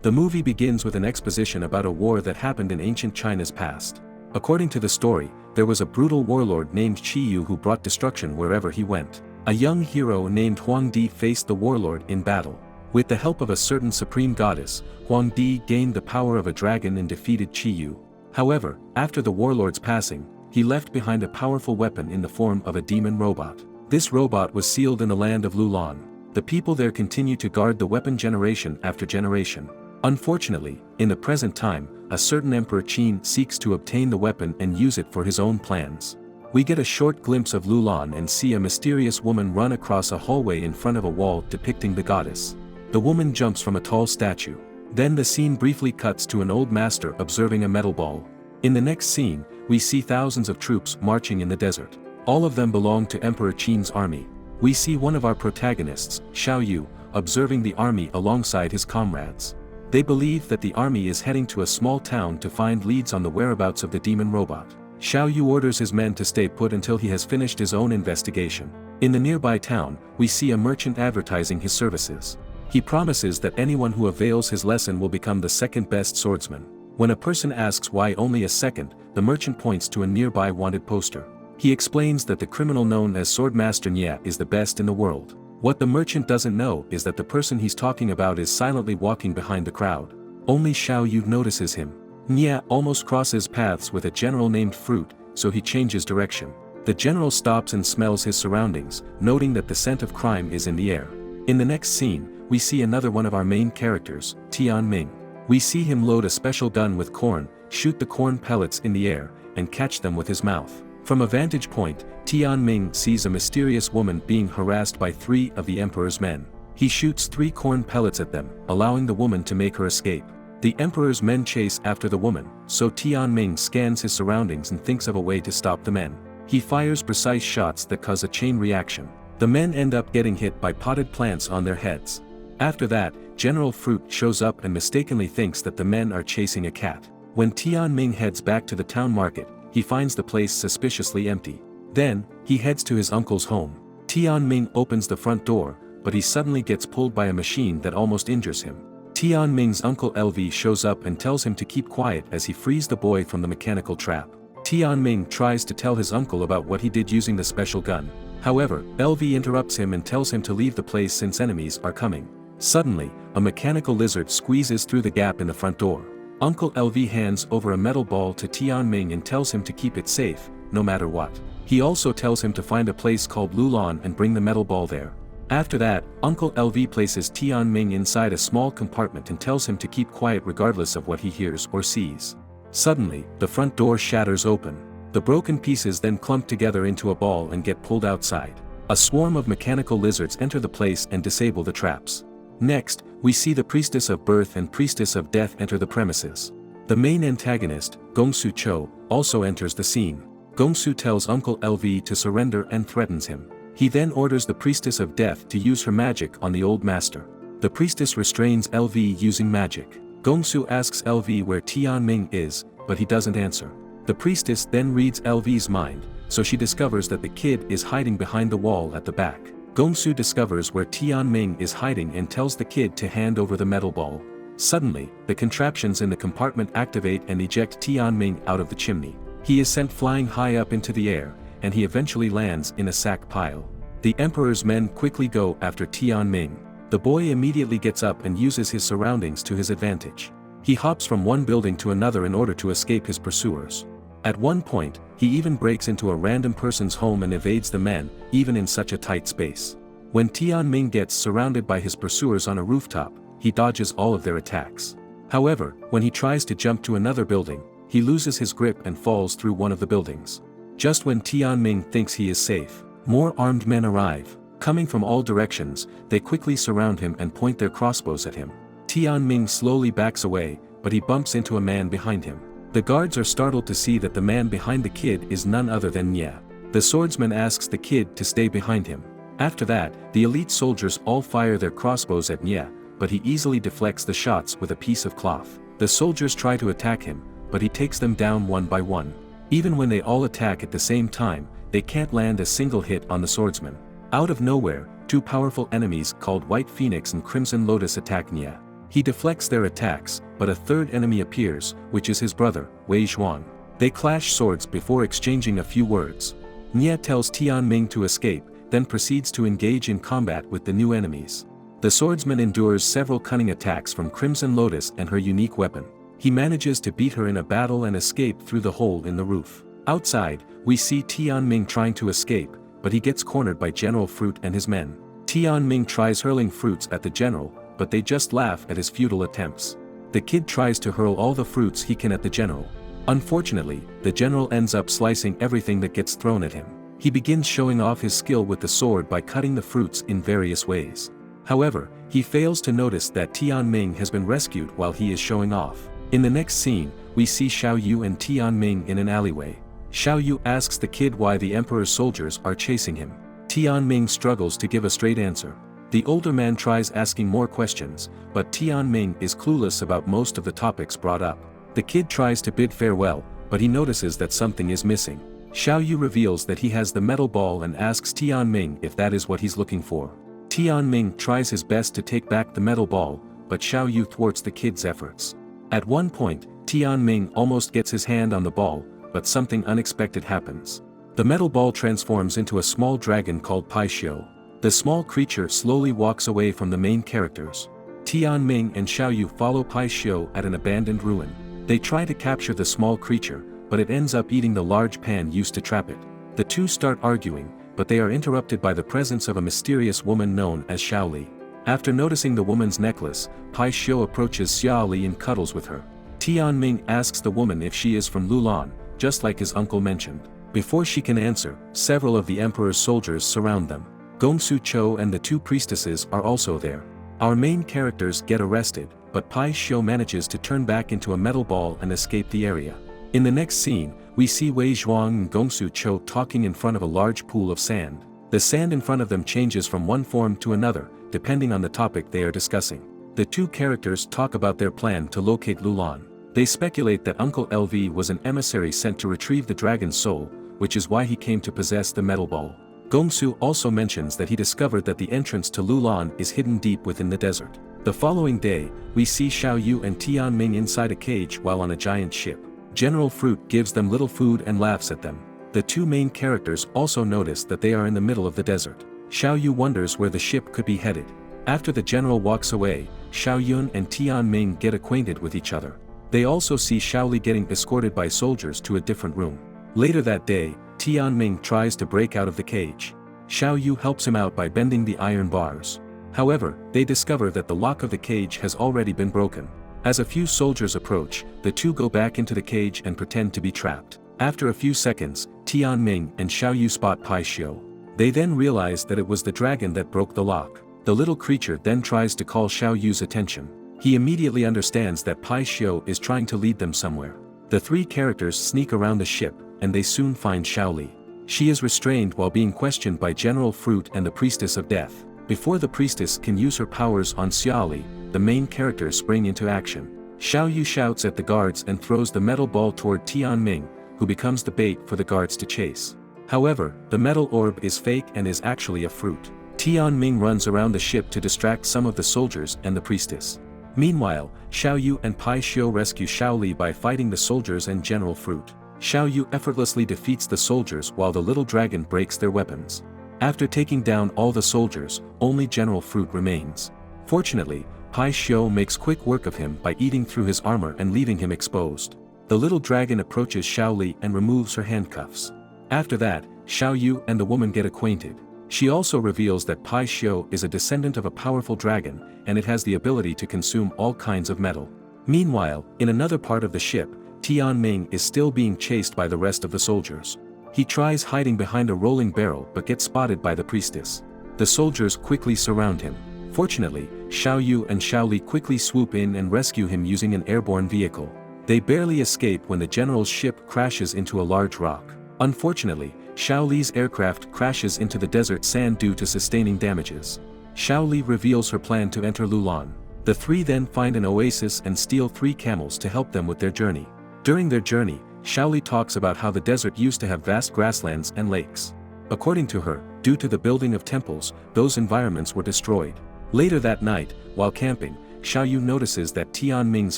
The movie begins with an exposition about a war that happened in ancient China's past. According to the story, there was a brutal warlord named Qiyu who brought destruction wherever he went. A young hero named Huang Di faced the warlord in battle. With the help of a certain supreme goddess, Huang Di gained the power of a dragon and defeated Qiyu. However, after the warlord's passing, he left behind a powerful weapon in the form of a demon robot. This robot was sealed in the land of Lulan. The people there continue to guard the weapon generation after generation. Unfortunately, in the present time, a certain Emperor Qin seeks to obtain the weapon and use it for his own plans. We get a short glimpse of Lulan and see a mysterious woman run across a hallway in front of a wall depicting the goddess. The woman jumps from a tall statue. Then the scene briefly cuts to an old master observing a metal ball. In the next scene, we see thousands of troops marching in the desert. All of them belong to Emperor Qin's army. We see one of our protagonists, Xiao Yu, observing the army alongside his comrades. They believe that the army is heading to a small town to find leads on the whereabouts of the demon robot. Xiao Yu orders his men to stay put until he has finished his own investigation. In the nearby town, we see a merchant advertising his services. He promises that anyone who avails his lesson will become the second best swordsman. When a person asks why only a second, the merchant points to a nearby wanted poster. He explains that the criminal known as Swordmaster Nia is the best in the world. What the merchant doesn't know is that the person he's talking about is silently walking behind the crowd. Only Xiao Yu notices him. Nia almost crosses paths with a general named Fruit, so he changes direction. The general stops and smells his surroundings, noting that the scent of crime is in the air. In the next scene, we see another one of our main characters, Tian Ming. We see him load a special gun with corn, shoot the corn pellets in the air, and catch them with his mouth. From a vantage point, Tian Ming sees a mysterious woman being harassed by 3 of the emperor's men. He shoots 3 corn pellets at them, allowing the woman to make her escape. The emperor's men chase after the woman, so Tian Ming scans his surroundings and thinks of a way to stop the men. He fires precise shots that cause a chain reaction. The men end up getting hit by potted plants on their heads. After that, General Fruit shows up and mistakenly thinks that the men are chasing a cat. When Tian Ming heads back to the town market, he finds the place suspiciously empty. Then, he heads to his uncle's home. Tian Ming opens the front door, but he suddenly gets pulled by a machine that almost injures him. Tian Ming's uncle LV shows up and tells him to keep quiet as he frees the boy from the mechanical trap. Tian Ming tries to tell his uncle about what he did using the special gun. However, LV interrupts him and tells him to leave the place since enemies are coming. Suddenly, a mechanical lizard squeezes through the gap in the front door. Uncle LV hands over a metal ball to Tian Ming and tells him to keep it safe, no matter what. He also tells him to find a place called Lulan and bring the metal ball there. After that, Uncle LV places Tian Ming inside a small compartment and tells him to keep quiet regardless of what he hears or sees. Suddenly, the front door shatters open. The broken pieces then clump together into a ball and get pulled outside. A swarm of mechanical lizards enter the place and disable the traps. Next, we see the Priestess of Birth and Priestess of Death enter the premises. The main antagonist, Gongsu Cho, also enters the scene. Gongsu tells Uncle LV to surrender and threatens him. He then orders the Priestess of Death to use her magic on the old master. The priestess restrains LV using magic. Gongsu asks LV where Tian Ming is, but he doesn't answer. The priestess then reads LV's mind, so she discovers that the kid is hiding behind the wall at the back. Gongsu discovers where Tian Ming is hiding and tells the kid to hand over the metal ball. Suddenly, the contraptions in the compartment activate and eject Tian Ming out of the chimney. He is sent flying high up into the air, and he eventually lands in a sack pile. The emperor's men quickly go after Tian Ming. The boy immediately gets up and uses his surroundings to his advantage. He hops from one building to another in order to escape his pursuers. At one point, he even breaks into a random person's home and evades the men, even in such a tight space. When Tian Ming gets surrounded by his pursuers on a rooftop, he dodges all of their attacks. However, when he tries to jump to another building, he loses his grip and falls through one of the buildings. Just when Tian Ming thinks he is safe, more armed men arrive. Coming from all directions, they quickly surround him and point their crossbows at him. Tian Ming slowly backs away, but he bumps into a man behind him. The guards are startled to see that the man behind the kid is none other than Nia. The swordsman asks the kid to stay behind him. After that, the elite soldiers all fire their crossbows at Nia, but he easily deflects the shots with a piece of cloth. The soldiers try to attack him, but he takes them down one by one. Even when they all attack at the same time, they can't land a single hit on the swordsman. Out of nowhere, 2 powerful enemies called White Phoenix and Crimson Lotus attack Nia. He deflects their attacks, but a third enemy appears, which is his brother, Wei Zhuang. They clash swords before exchanging a few words. Nye tells Tian Ming to escape, then proceeds to engage in combat with the new enemies. The swordsman endures several cunning attacks from Crimson Lotus and her unique weapon. He manages to beat her in a battle and escape through the hole in the roof. Outside, we see Tian Ming trying to escape, but he gets cornered by General Fruit and his men. Tian Ming tries hurling fruits at the general, but they just laugh at his futile attempts. The kid tries to hurl all the fruits he can at the general. Unfortunately, the general ends up slicing everything that gets thrown at him. He begins showing off his skill with the sword by cutting the fruits in various ways. However, he fails to notice that Tian Ming has been rescued while he is showing off. In the next scene, we see Xiao Yu and Tian Ming in an alleyway. Xiao Yu asks the kid why the emperor's soldiers are chasing him. Tian Ming struggles to give a straight answer. The older man tries asking more questions, but Tian Ming is clueless about most of the topics brought up. The kid tries to bid farewell, but he notices that something is missing. Xiao Yu reveals that he has the metal ball and asks Tian Ming if that is what he's looking for. Tian Ming tries his best to take back the metal ball, but Xiao Yu thwarts the kid's efforts. At one point, Tian Ming almost gets his hand on the ball, but something unexpected happens. The metal ball transforms into a small dragon called Pai Xiu. The small creature slowly walks away from the main characters. Tian Ming and Xiao Yu follow Pai Xiu at an abandoned ruin. They try to capture the small creature, but it ends up eating the large pan used to trap it. The two start arguing, but they are interrupted by the presence of a mysterious woman known as Xiao Li. After noticing the woman's necklace, Pai Xiu approaches Xiao Li and cuddles with her. Tian Ming asks the woman if she is from Lulan, just like his uncle mentioned. Before she can answer, several of the emperor's soldiers surround them. Gongsu Chou and the two priestesses are also there. Our main characters get arrested, but Pai Xiu manages to turn back into a metal ball and escape the area. In the next scene, we see Wei Zhuang and Gongsu Chou talking in front of a large pool of sand. The sand in front of them changes from one form to another, depending on the topic they are discussing. The two characters talk about their plan to locate Lulan. They speculate that Uncle LV was an emissary sent to retrieve the dragon's soul, which is why he came to possess the metal ball. Gongsu also mentions that he discovered that the entrance to Lulan is hidden deep within the desert. The following day, we see Xiao Yu and Tian Ming inside a cage while on a giant ship. General Fruit gives them little food and laughs at them. The two main characters also notice that they are in the middle of the desert. Xiao Yu wonders where the ship could be headed. After the general walks away, Xiao Yun and Tian Ming get acquainted with each other. They also see Xiao Li getting escorted by soldiers to a different room. Later that day, Tian Ming tries to break out of the cage. Xiao Yu helps him out by bending the iron bars. However, they discover that the lock of the cage has already been broken. As a few soldiers approach, the two go back into the cage and pretend to be trapped. After a few seconds, Tian Ming and Xiao Yu spot Pai Xiu. They then realize that it was the dragon that broke the lock. The little creature then tries to call Xiao Yu's attention. He immediately understands that Pai Xiu is trying to lead them somewhere. The three characters sneak around the ship, and they soon find Xiao Li. She is restrained while being questioned by General Fruit and the Priestess of Death. Before the priestess can use her powers on Xiao Li, the main characters spring into action. Xiao Yu shouts at the guards and throws the metal ball toward Tian Ming, who becomes the bait for the guards to chase. However, the metal orb is fake and is actually a fruit. Tian Ming runs around the ship to distract some of the soldiers and the priestess. Meanwhile, Xiao Yu and Pai Xiu rescue Xiao Li by fighting the soldiers and General Fruit. Xiao Yu effortlessly defeats the soldiers while the little dragon breaks their weapons. After taking down all the soldiers, only General Fruit remains. Fortunately, Pai Xiu makes quick work of him by eating through his armor and leaving him exposed. The little dragon approaches Xiao Li and removes her handcuffs. After that, Xiao Yu and the woman get acquainted. She also reveals that Pai Xiu is a descendant of a powerful dragon, and it has the ability to consume all kinds of metal. Meanwhile, in another part of the ship, Tian Ming is still being chased by the rest of the soldiers. He tries hiding behind a rolling barrel but gets spotted by the priestess. The soldiers quickly surround him. Fortunately, Xiao Yu and Xiao Li quickly swoop in and rescue him using an airborne vehicle. They barely escape when the general's ship crashes into a large rock. Unfortunately, Xiao Li's aircraft crashes into the desert sand due to sustaining damages. Xiao Li reveals her plan to enter Lulan. The three then find an oasis and steal 3 camels to help them with their journey. During their journey, Xiao Li talks about how the desert used to have vast grasslands and lakes. According to her, due to the building of temples, those environments were destroyed. Later that night, while camping, Xiao Yu notices that Tian Ming's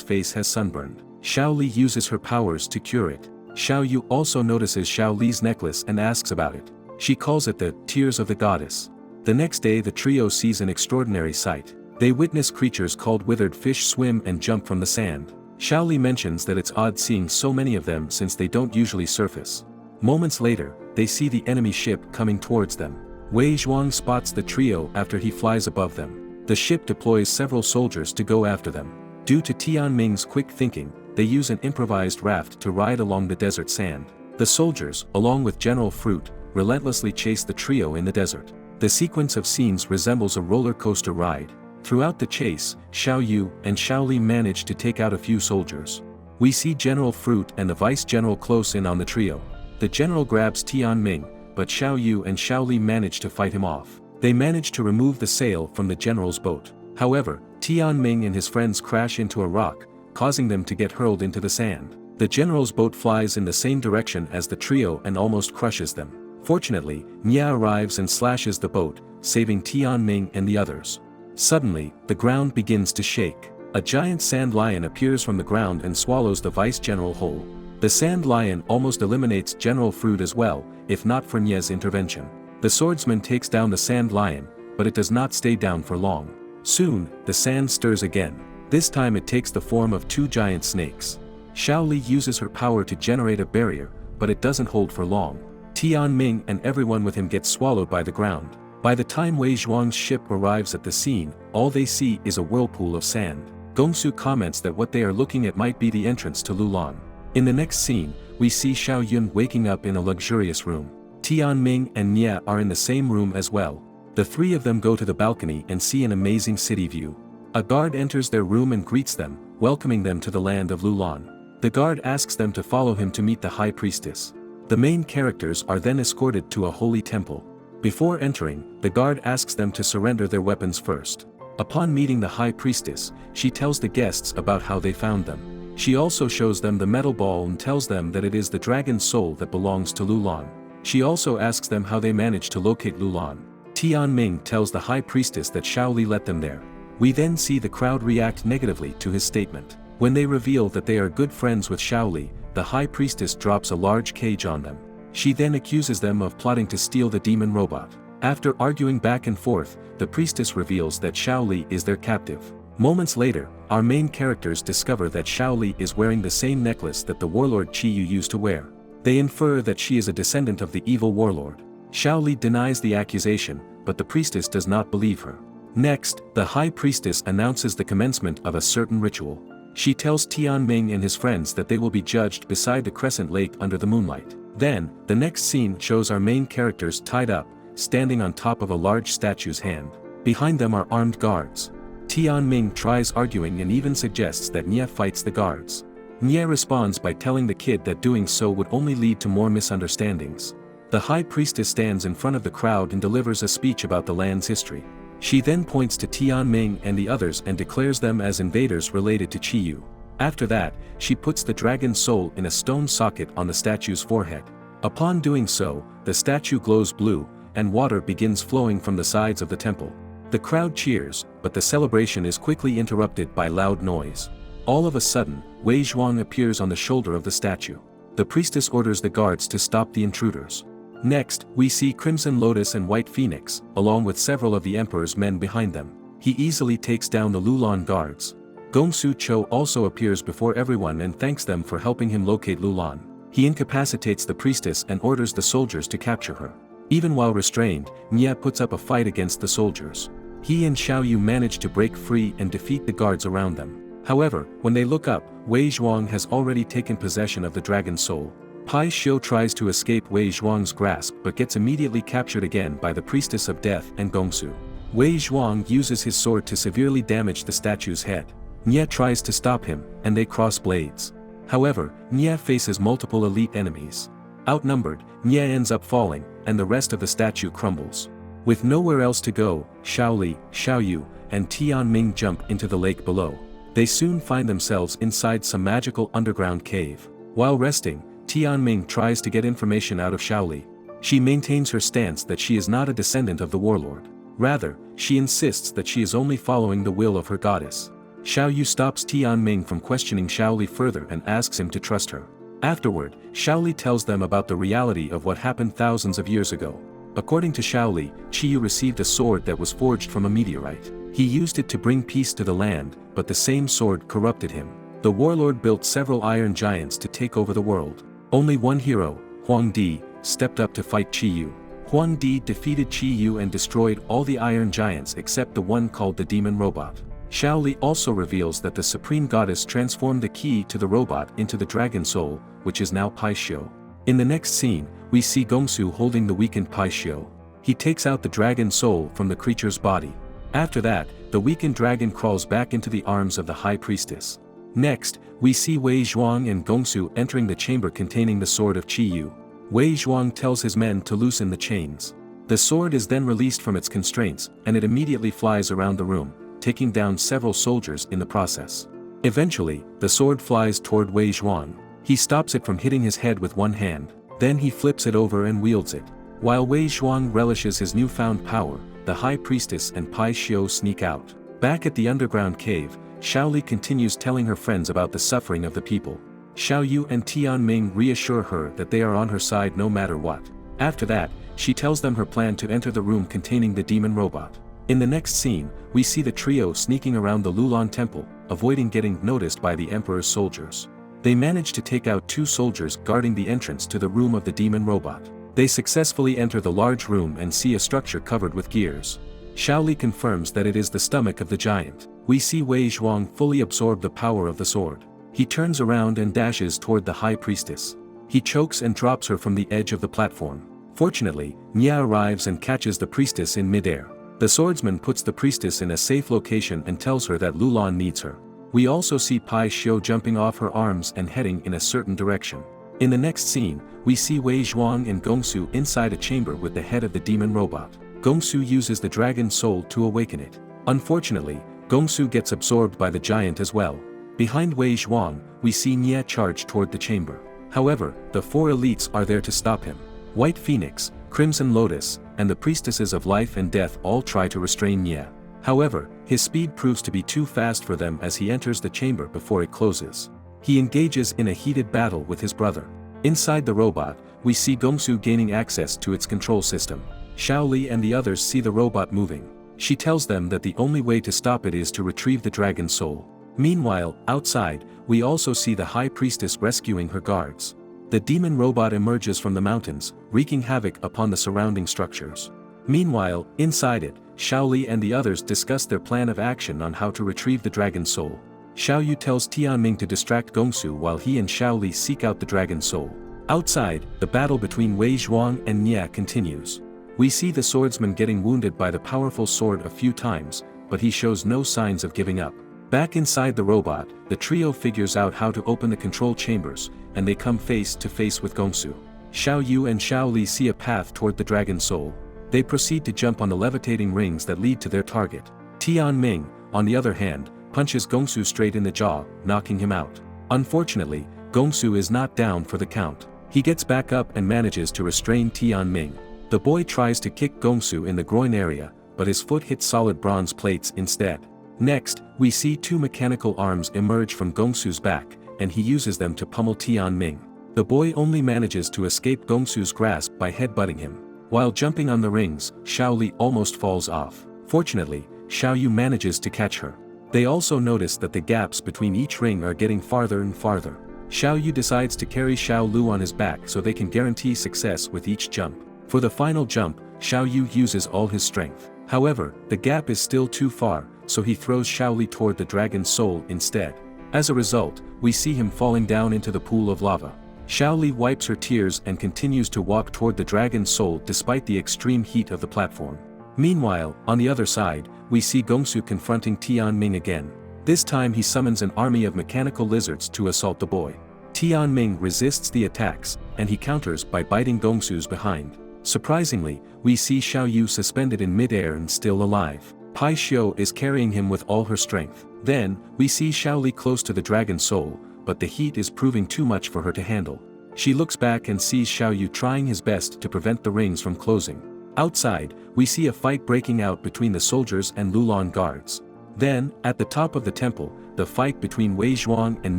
face has sunburned. Xiao Li uses her powers to cure it. Xiao Yu also notices Xiao Li's necklace and asks about it. She calls it the Tears of the Goddess. The next day the trio sees an extraordinary sight. They witness creatures called withered fish swim and jump from the sand. Xiao Li mentions that it's odd seeing so many of them since they don't usually surface. Moments later, they see the enemy ship coming towards them. Wei Zhuang spots the trio after he flies above them. The ship deploys several soldiers to go after them. Due to Tian Ming's quick thinking, they use an improvised raft to ride along the desert sand. The soldiers, along with General Fruit, relentlessly chase the trio in the desert. The sequence of scenes resembles a roller coaster ride. Throughout the chase, Xiao Yu and Xiao Li manage to take out a few soldiers. We see General Fruit and the Vice General close in on the trio. The general grabs Tian Ming, but Xiao Yu and Xiao Li manage to fight him off. They manage to remove the sail from the general's boat. However, Tian Ming and his friends crash into a rock, causing them to get hurled into the sand. The general's boat flies in the same direction as the trio and almost crushes them. Fortunately, Nia arrives and slashes the boat, saving Tian Ming and the others. Suddenly, the ground begins to shake. A giant sand lion appears from the ground and swallows the vice general whole. The sand lion almost eliminates General Fruit as well, if not for Nia's intervention. The swordsman takes down the sand lion, but it does not stay down for long. Soon, the sand stirs again. This time it takes the form of two giant snakes. Xiao Li uses her power to generate a barrier, but it doesn't hold for long. Tian Ming and everyone with him get swallowed by the ground. By the time Wei Zhuang's ship arrives at the scene, all they see is a whirlpool of sand. Gongsu comments that what they are looking at might be the entrance to Lulan. In the next scene, we see Xiao Yun waking up in a luxurious room. Tian Ming and Nia are in the same room as well. The three of them go to the balcony and see an amazing city view. A guard enters their room and greets them, welcoming them to the land of Lulan. The guard asks them to follow him to meet the high priestess. The main characters are then escorted to a holy temple. Before entering, the guard asks them to surrender their weapons first. Upon meeting the high priestess, she tells the guests about how they found them. She also shows them the metal ball and tells them that it is the dragon's soul that belongs to Lulan. She also asks them how they managed to locate Lulan. Tian Ming tells the high priestess that Xiao Li let them there. We then see the crowd react negatively to his statement. When they reveal that they are good friends with Xiao Li, the high priestess drops a large cage on them. She then accuses them of plotting to steal the demon robot. After arguing back and forth, the priestess reveals that Xiao Li is their captive. Moments later, our main characters discover that Xiao Li is wearing the same necklace that the warlord Qi Yu used to wear. They infer that she is a descendant of the evil warlord. Xiao Li denies the accusation, but the priestess does not believe her. Next, the high priestess announces the commencement of a certain ritual. She tells Tian Ming and his friends that they will be judged beside the crescent lake under the moonlight. Then, the next scene shows our main characters tied up, standing on top of a large statue's hand. Behind them are armed guards. Tian Ming tries arguing and even suggests that Nia fights the guards. Nia responds by telling the kid that doing so would only lead to more misunderstandings. The high priestess stands in front of the crowd and delivers a speech about the land's history. She then points to Tian Ming and the others and declares them as invaders related to Qi Yu. After that, she puts the dragon's soul in a stone socket on the statue's forehead. Upon doing so, the statue glows blue, and water begins flowing from the sides of the temple. The crowd cheers, but the celebration is quickly interrupted by loud noise. All of a sudden, Wei Zhuang appears on the shoulder of the statue. The priestess orders the guards to stop the intruders. Next, we see Crimson Lotus and White Phoenix, along with several of the emperor's men behind them. He easily takes down the Lulan guards. Gongsu Cho also appears before everyone and thanks them for helping him locate Lulan. He incapacitates the priestess and orders the soldiers to capture her. Even while restrained, Nia puts up a fight against the soldiers. He and Xiao Yu manage to break free and defeat the guards around them. However, when they look up, Wei Zhuang has already taken possession of the dragon's soul. Pai Xiu tries to escape Wei Zhuang's grasp but gets immediately captured again by the priestess of death and Gongsu. Wei Zhuang uses his sword to severely damage the statue's head. Nia tries to stop him, and they cross blades. However, Nia faces multiple elite enemies. Outnumbered, Nia ends up falling, and the rest of the statue crumbles. With nowhere else to go, Xiao Li, Xiao Yu, and Tian Ming jump into the lake below. They soon find themselves inside some magical underground cave. While resting, Tian Ming tries to get information out of Xiao Li. She maintains her stance that she is not a descendant of the warlord. Rather, she insists that she is only following the will of her goddess. Xiao Yu stops Tian Ming from questioning Xiao Li further and asks him to trust her. Afterward, Xiao Li tells them about the reality of what happened thousands of years ago. According to Xiao Li, Qiyu received a sword that was forged from a meteorite. He used it to bring peace to the land, but the same sword corrupted him. The warlord built several iron giants to take over the world. Only one hero, Huang Di, stepped up to fight Qiyu. Huang Di defeated Qiyu and destroyed all the iron giants except the one called the demon robot. Xiao Li also reveals that the supreme goddess transformed the key to the robot into the dragon soul, which is now Pai Xiu. In the next scene, we see Gongsu holding the weakened Pai Xiu. He takes out the dragon soul from the creature's body. After that, the weakened dragon crawls back into the arms of the high priestess. Next, we see Wei Zhuang and Gongsu entering the chamber containing the sword of Qiyu. Wei Zhuang tells his men to loosen the chains. The sword is then released from its constraints, and it immediately flies around the room, taking down several soldiers in the process. Eventually, the sword flies toward Wei Zhuang. He stops it from hitting his head with one hand, then he flips it over and wields it. While Wei Zhuang relishes his newfound power, the high priestess and Pai Xiu sneak out. Back at the underground cave, Xiao Li continues telling her friends about the suffering of the people. Xiao Yu and Tian Ming reassure her that they are on her side no matter what. After that, she tells them her plan to enter the room containing the demon robot. In the next scene, we see the trio sneaking around the Lulan temple, avoiding getting noticed by the emperor's soldiers. They manage to take out two soldiers guarding the entrance to the room of the demon robot. They successfully enter the large room and see a structure covered with gears. Xiao Li confirms that it is the stomach of the giant. We see Wei Zhuang fully absorb the power of the sword. He turns around and dashes toward the high priestess. He chokes and drops her from the edge of the platform. Fortunately, Nia arrives and catches the priestess in midair. The swordsman puts the priestess in a safe location and tells her that Lulan needs her. We also see Pai Xiu jumping off her arms and heading in a certain direction. In the next scene, we see Wei Zhuang and Gongsu inside a chamber with the head of the demon robot. Gongsu uses the dragon soul to awaken it. Unfortunately, Gongsu gets absorbed by the giant as well. Behind Wei Zhuang, we see Nia charge toward the chamber. However, the four elites are there to stop him. White Phoenix, Crimson Lotus, and the priestesses of life and death all try to restrain Nia. However, his speed proves to be too fast for them as he enters the chamber before it closes. He engages in a heated battle with his brother. Inside the robot, we see Gongsu gaining access to its control system. Xiao Li and the others see the robot moving. She tells them that the only way to stop it is to retrieve the dragon soul. Meanwhile, outside, we also see the high priestess rescuing her guards. The demon robot emerges from the mountains, wreaking havoc upon the surrounding structures. Meanwhile, inside it, Xiao Li and the others discuss their plan of action on how to retrieve the dragon soul. Xiao Yu tells Tian Ming to distract Gongsu while he and Xiao Li seek out the dragon soul. Outside, the battle between Wei Zhuang and Nia continues. We see the swordsman getting wounded by the powerful sword a few times, but he shows no signs of giving up. Back inside the robot, the trio figures out how to open the control chambers, and they come face to face with Gongsu. Xiao Yu and Xiao Li see a path toward the dragon soul. They proceed to jump on the levitating rings that lead to their target. Tian Ming, on the other hand, punches Gongsu straight in the jaw, knocking him out. Unfortunately, Gongsu is not down for the count. He gets back up and manages to restrain Tian Ming. The boy tries to kick Gongsu in the groin area, but his foot hits solid bronze plates instead. Next, we see two mechanical arms emerge from Gongsu's back, and he uses them to pummel Tian Ming. The boy only manages to escape Gongsu's grasp by headbutting him. While jumping on the rings, Xiao Li almost falls off. Fortunately, Xiao Yu manages to catch her. They also notice that the gaps between each ring are getting farther and farther. Xiao Yu decides to carry Xiao Lu on his back so they can guarantee success with each jump. For the final jump, Xiao Yu uses all his strength. However, the gap is still too far, so he throws Xiao Li toward the dragon's soul instead. As a result, we see him falling down into the pool of lava. Xiao Li wipes her tears and continues to walk toward the dragon's soul despite the extreme heat of the platform. Meanwhile, on the other side, we see Gongsu confronting Tian Ming again. This time he summons an army of mechanical lizards to assault the boy. Tian Ming resists the attacks, and he counters by biting Gongsu's behind. Surprisingly, we see Xiao Yu suspended in midair and still alive. Pai Xiu is carrying him with all her strength. Then, we see Xiao Li close to the dragon soul, but the heat is proving too much for her to handle. She looks back and sees Xiao Yu trying his best to prevent the rings from closing. Outside, we see a fight breaking out between the soldiers and Lulan guards. Then, at the top of the temple, the fight between Wei Zhuang and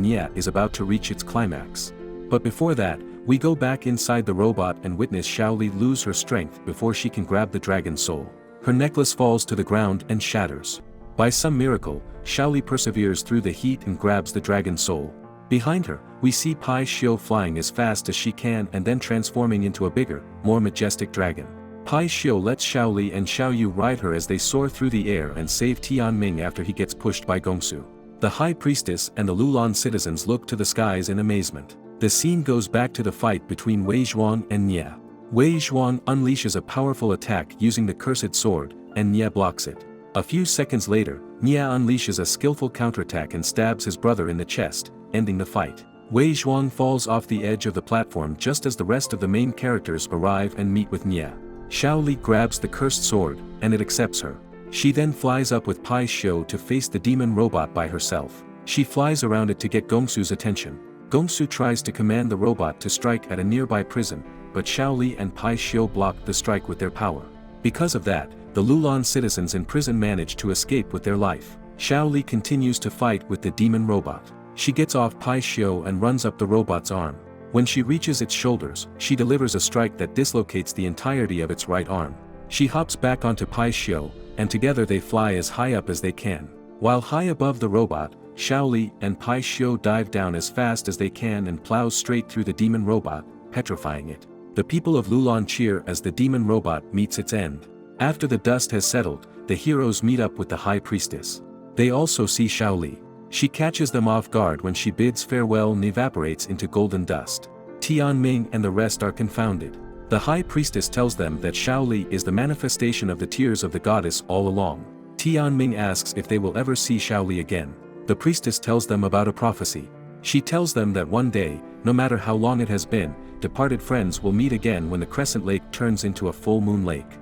Nia is about to reach its climax. But before that, we go back inside the robot and witness Xiaoli lose her strength before she can grab the dragon's soul. Her necklace falls to the ground and shatters. By some miracle, Xiaoli perseveres through the heat and grabs the dragon's soul. Behind her, we see Pai Xiu flying as fast as she can and then transforming into a bigger, more majestic dragon. Pai Xiu lets Xiaoli and Xiaoyu ride her as they soar through the air and save Tian Ming after he gets pushed by Gongsu. The High Priestess and the Lulan citizens look to the skies in amazement. The scene goes back to the fight between Wei Zhuang and Nia. Wei Zhuang unleashes a powerful attack using the cursed sword, and Nia blocks it. A few seconds later, Nia unleashes a skillful counterattack and stabs his brother in the chest, ending the fight. Wei Zhuang falls off the edge of the platform just as the rest of the main characters arrive and meet with Nia. Xiaoli grabs the cursed sword, and it accepts her. She then flies up with Pai Xiu to face the demon robot by herself. She flies around it to get Gongsu's attention. Gongsu tries to command the robot to strike at a nearby prison, but Xiaoli and Pai Xiu block the strike with their power. Because of that, the Lulan citizens in prison manage to escape with their life. Xiaoli continues to fight with the demon robot. She gets off Pai Xiu and runs up the robot's arm. When she reaches its shoulders, she delivers a strike that dislocates the entirety of its right arm. She hops back onto Pai Xiu, and together they fly as high up as they can. While high above the robot, Xiaoli and Pai Xiu dive down as fast as they can and plow straight through the demon robot, petrifying it. The people of Lulan cheer as the demon robot meets its end. After the dust has settled, the heroes meet up with the High Priestess. They also see Xiaoli. She catches them off guard when she bids farewell and evaporates into golden dust. Tian Ming and the rest are confounded. The High Priestess tells them that Xiaoli is the manifestation of the tears of the goddess all along. Tian Ming asks if they will ever see Xiaoli again. The priestess tells them about a prophecy. She tells them that one day, no matter how long it has been, departed friends will meet again when the crescent lake turns into a full moon lake.